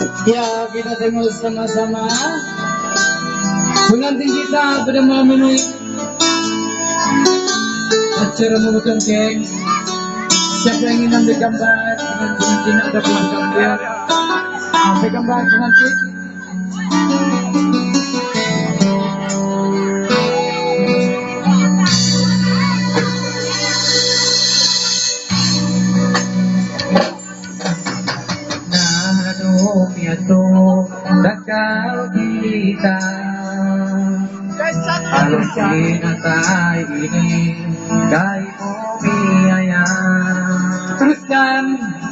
Ya, kita tengok sama-sama pengantin kita pada malam ini. Acara memotong kek. Siapa yang ingin ambil gambar dengan pengantin ada pelanggan dia. Ambil gambar pengantin. Dakal kita halusin tayo ini kay mo biyayaan. Teruskan.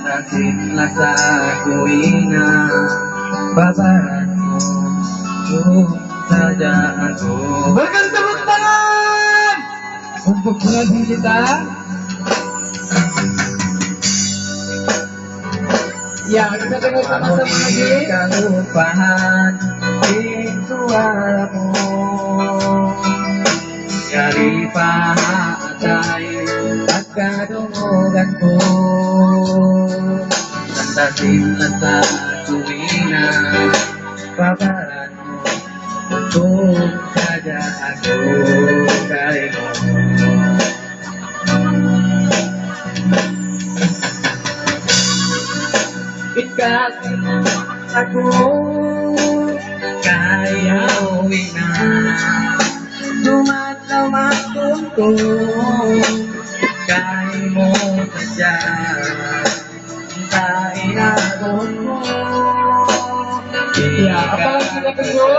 Nasinlah sa tuwina babaran mo saja ako. Berikan tepuk tangan untuk pengantin kita. Ya, kita tengok sama-sama lagi. Kalupahan ituamu dari pahatay at kadunguganku sandasin na sa tuwina paparan mo kung saja ako kay mo. Ikasih aku kaya wina Tumatlaw matungkol kay mo sadya Hintayin ako mo. Ya, apa yang kita tunggu?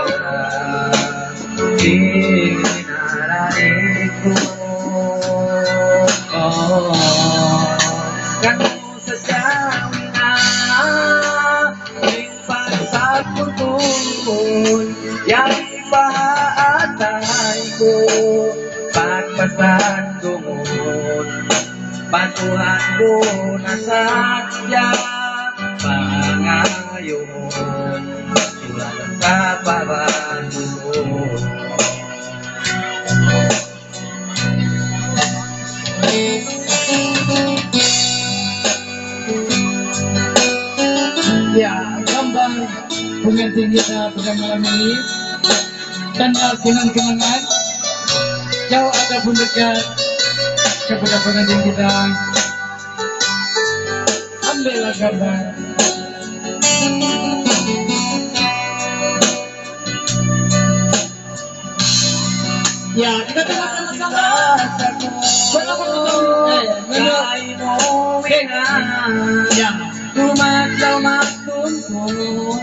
Dinarain ko kan mo sadya yang pahatay ko pagpasan doon batuhan ko na sadya pangayon sulat sa pabato Ya, gambar pengantin kita pada malam ini dan kenang-kenangan jauh ataupun dekat kepada pengantin kita. Ambillah gambar. Ya, kita tengok sama-sama. Ya, tumatlaw matungkol.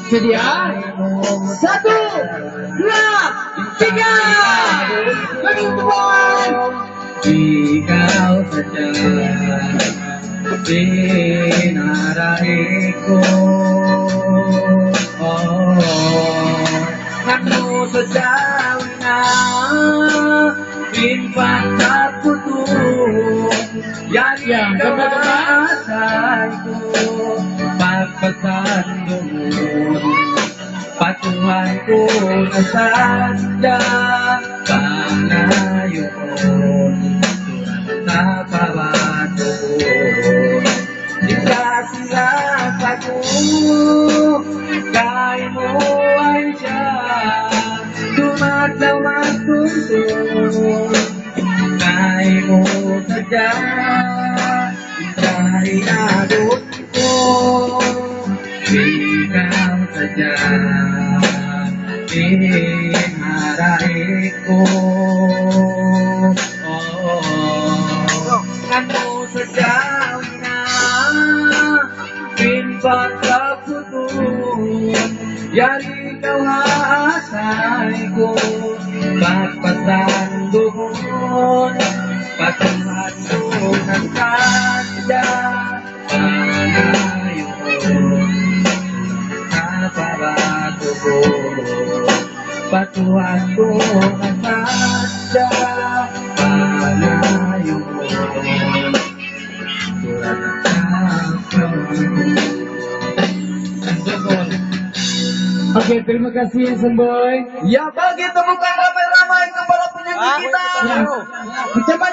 sedia. 1, 2, 3. Penutupan. Ikaw sadya dinarain ko. Ano sadya na pinpatat ko to. Yan kamasay ko pagpasan doon patuhan ko na sadya pangayon sulat sa pabato ikasilas ako kay mo ay siya tumatlaw matungkol kay mo sadya hintayin ko ikaw sadya dinarain ko. Ano sadya na pinpatat ko doon yari ikaw haasay ko pagpasan doon patuhan ko ng sadya patuhan ko ng sadya palayo sulat Oke, terima kasih Semboy. ya bagi temukan ramai-ramai kepada penyanyi kita. Ya. Ucapan